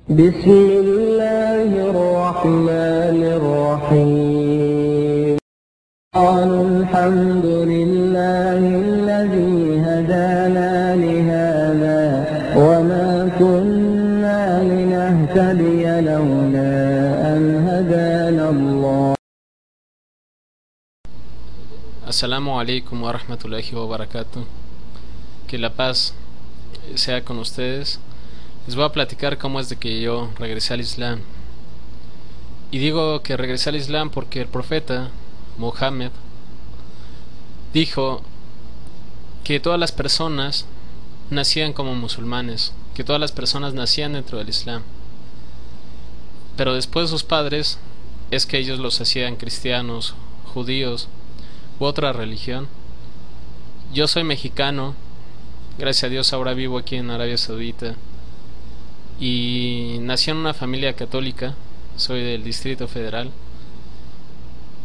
بسم الله الرحمن الرحيم قالوا الحمد لله الذي هدانا لهذا وما كنا لنهتدي لولا أن هدانا الله. Assalamu alaikum wa rahmatullahi wa barakatuh. Que la paz sea con ustedes. Les voy a platicar cómo es de que yo regresé al Islam. Y digo que regresé al Islam porque el profeta Muhammad dijo que todas las personas nacían como musulmanes, que todas las personas nacían dentro del Islam. Pero después sus padres es que ellos los hacían cristianos, judíos u otra religión. Yo soy mexicano, gracias a Dios ahora vivo aquí en Arabia Saudita y nací en una familia católica, soy del Distrito Federal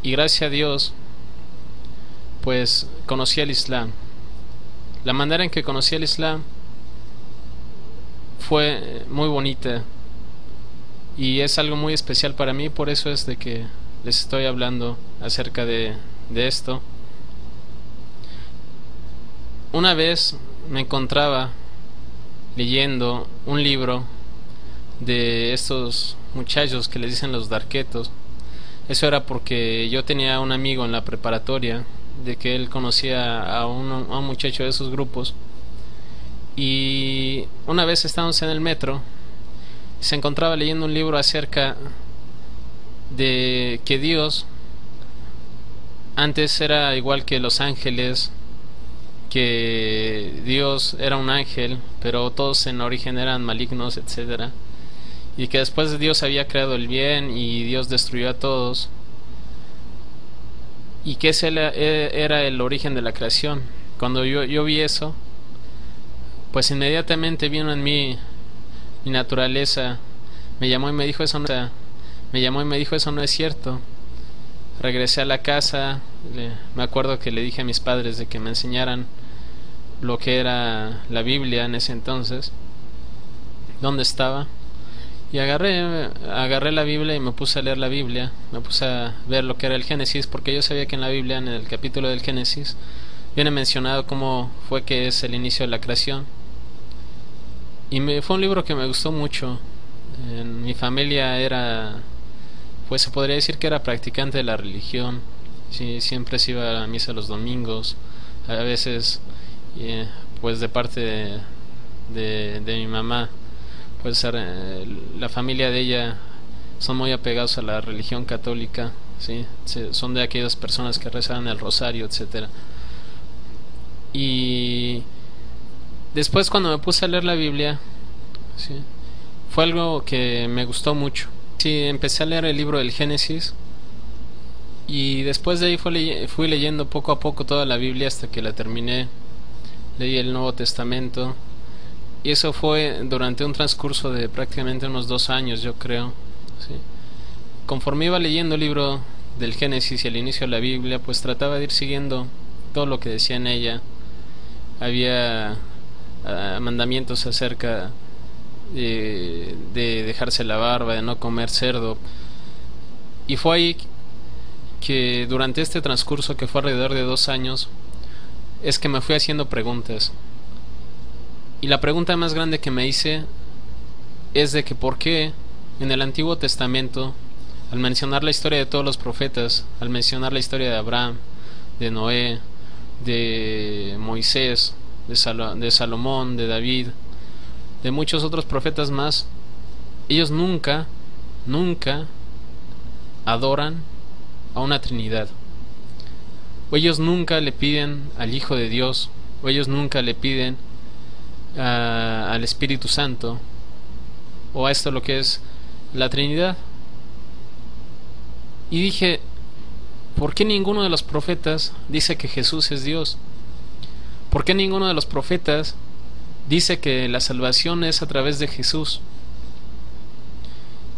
y gracias a Dios pues conocí el Islam. La manera en que conocí el Islam fue muy bonita y es algo muy especial para mí, por eso es de que les estoy hablando acerca de esto. Una vez me encontraba leyendo un libro de estos muchachos que les dicen los darquetos. Eso era porque yo tenía un amigo en la preparatoria de que él conocía a un muchacho de esos grupos, y una vez estábamos en el metro y se encontraba leyendo un libro acerca de que Dios antes era igual que los ángeles, que Dios era un ángel, pero todos en origen eran malignos, etcétera, y que después Dios había creado el bien y Dios destruyó a todos, y que ese era el origen de la creación. Cuando yo vi eso, pues inmediatamente vino en mí mi naturaleza, me llamó y me dijo eso no es cierto. Regresé a la casa, me acuerdo que le dije a mis padres de que me enseñaran lo que era la Biblia en ese entonces, dónde estaba, y agarré la Biblia y me puse a leer la Biblia, me puse a ver lo que era el Génesis, porque yo sabía que en la Biblia, en el capítulo del Génesis, viene mencionado cómo fue que es el inicio de la creación, y fue un libro que me gustó mucho. En mi familia pues se podría decir que era practicante de la religión. Sí, siempre se iba a misa los domingos, a veces pues de parte de mi mamá, pues la familia de ella son muy apegados a la religión católica, ¿sí? Son de aquellas personas que rezan el rosario, etcétera. Y después cuando me puse a leer la Biblia, ¿sí?, fue algo que me gustó mucho. Sí, empecé a leer el libro del Génesis y después de ahí fui leyendo poco a poco toda la Biblia hasta que la terminé. Leí el Nuevo Testamento y eso fue durante un transcurso de prácticamente unos 2 años, yo creo, ¿sí? Conforme iba leyendo el libro del Génesis y el inicio de la Biblia, pues trataba de ir siguiendo todo lo que decía en ella. Había mandamientos acerca de dejarse la barba, de no comer cerdo, y fue ahí que durante este transcurso, que fue alrededor de 2 años, es que me fui haciendo preguntas, y la pregunta más grande que me hice es de que por qué en el Antiguo Testamento, al mencionar la historia de todos los profetas, al mencionar la historia de Abraham, de Noé, de Moisés, de Salomón, de David, de muchos otros profetas más, ellos nunca adoran a una Trinidad, o ellos nunca le piden al Hijo de Dios, o ellos nunca le piden al Espíritu Santo, o a esto lo que es la Trinidad? Y dije, ¿por qué ninguno de los profetas dice que Jesús es Dios? ¿Por qué ninguno de los profetas dice que la salvación es a través de Jesús?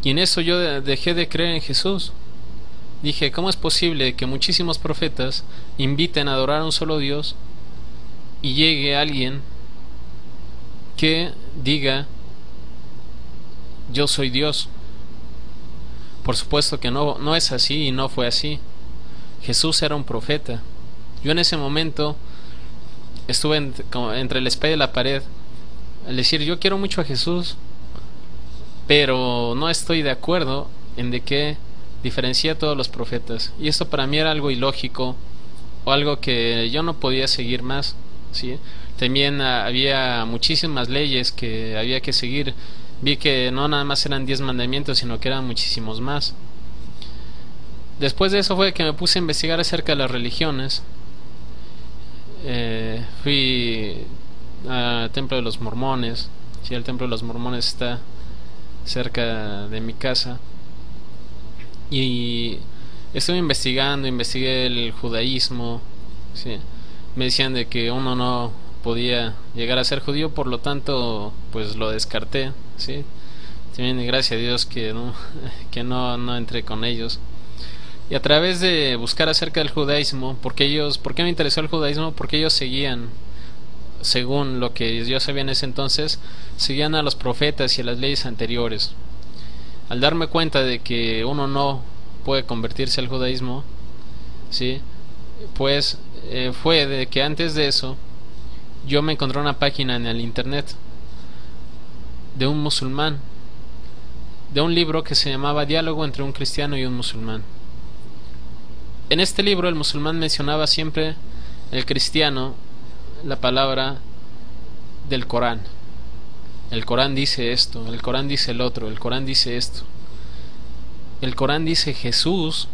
Y en eso yo dejé de creer en Jesús. Dije, ¿cómo es posible que muchísimos profetas inviten a adorar a un solo Dios y llegue alguien que diga yo soy Dios. Por supuesto que no es así y no fue así. Jesús era un profeta. Yo en ese momento estuve entre la espada y la pared al decir, yo quiero mucho a Jesús, pero no estoy de acuerdo en de qué diferencia a todos los profetas. Y esto para mí era algo ilógico, o algo que yo no podía seguir más, ¿sí? También había muchísimas leyes que había que seguir. Vi que no nada más eran 10 mandamientos, sino que eran muchísimos más. Después de eso fue que me puse a investigar acerca de las religiones. Fui al templo de los mormones. Sí, el templo de los mormones está cerca de mi casa. Y estuve investigando, investigué el judaísmo. Sí. Me decían de que uno no podía llegar a ser judío, por lo tanto pues lo descarté, ¿sí? También gracias a Dios que no entré con ellos. Y a través de buscar acerca del judaísmo, ¿por qué me interesó el judaísmo? Porque ellos seguían, según lo que yo sabía en ese entonces, seguían a los profetas y a las leyes anteriores. Al darme cuenta de que uno no puede convertirse al judaísmo, ¿sí? Pues fue de que antes de eso yo me encontré una página en el internet de un musulmán, de un libro que se llamaba Diálogo entre un cristiano y un musulmán. En este libro el musulmán mencionaba siempre el cristiano la palabra del Corán. El Corán dice esto, el Corán dice el otro, el Corán dice esto. El Corán dice Jesús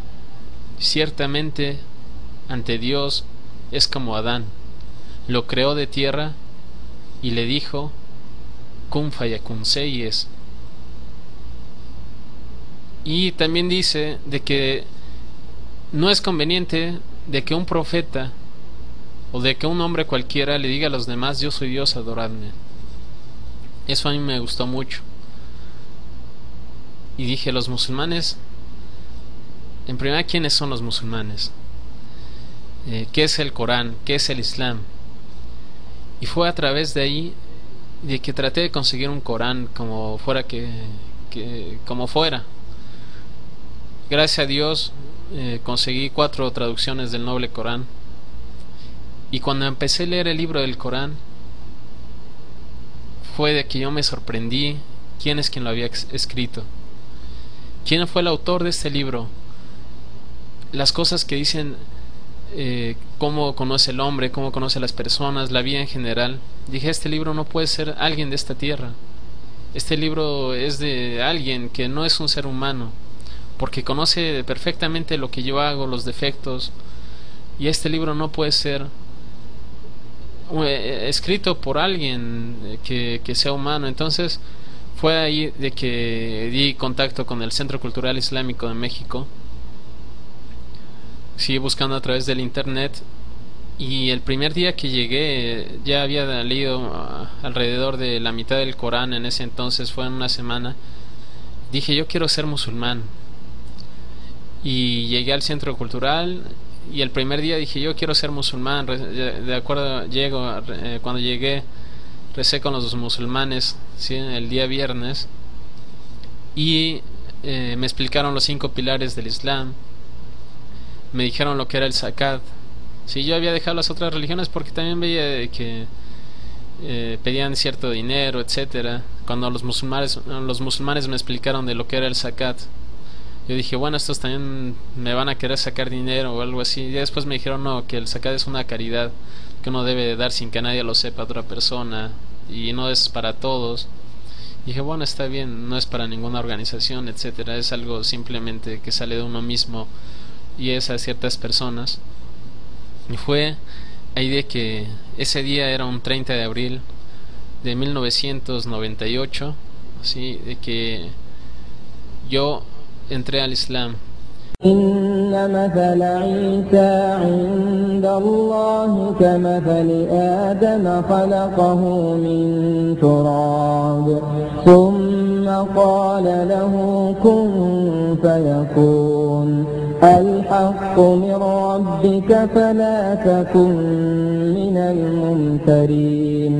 ciertamente ante Dios es como Adán, lo creó de tierra y le dijo kun fayakun, sé y es. Y también dice de que no es conveniente de que un profeta o de que un hombre cualquiera le diga a los demás yo soy Dios, adoradme. Eso a mí me gustó mucho. Y dije, los musulmanes, en primer, ¿quiénes son los musulmanes? ¿Qué es el Corán? ¿Qué es el Islam? Y fue a través de ahí de que traté de conseguir un Corán como fuera como fuera. Gracias a Dios conseguí 4 traducciones del noble Corán. Y cuando empecé a leer el libro del Corán, fue de que yo me sorprendí quién es quien lo había escrito, quién fue el autor de este libro, las cosas que dicen, cómo conoce el hombre, cómo conoce a las personas, la vida en general. Dije, este libro no puede ser alguien de esta tierra, este libro es de alguien que no es un ser humano, porque conoce perfectamente lo que yo hago, los defectos, y este libro no puede ser escrito por alguien que sea humano. Entonces fue ahí de que di contacto con el Centro Cultural Islámico de México. Sigue buscando a través del internet, y el primer día que llegué ya había leído alrededor de la mitad del Corán. En ese entonces fue en una semana. Dije, yo quiero ser musulmán, y llegué al centro cultural, y el primer día dije, yo quiero ser musulmán. De acuerdo, cuando llegué recé con los musulmanes, ¿sí? El día viernes, y me explicaron los 5 pilares del Islam. Me dijeron lo que era el zakat. Sí, yo había dejado las otras religiones porque también veía que pedían cierto dinero, etcétera. Cuando los musulmanes me explicaron de lo que era el zakat, yo dije, bueno, estos también me van a querer sacar dinero o algo así. Y después me dijeron, no, que el zakat es una caridad que uno debe dar sin que nadie lo sepa, otra persona, y no es para todos. Y dije, bueno, está bien, no es para ninguna organización, etcétera, es algo simplemente que sale de uno mismo y es a ciertas personas. Y fue ahí de que ese día era un 30 de abril de 1998, así de que yo entré al Islam. إن مثل عيسى عند الله كمثل آدم خلقه من تراب ثم قال له كن فيكون الحق من ربك فلا تكن من الممترين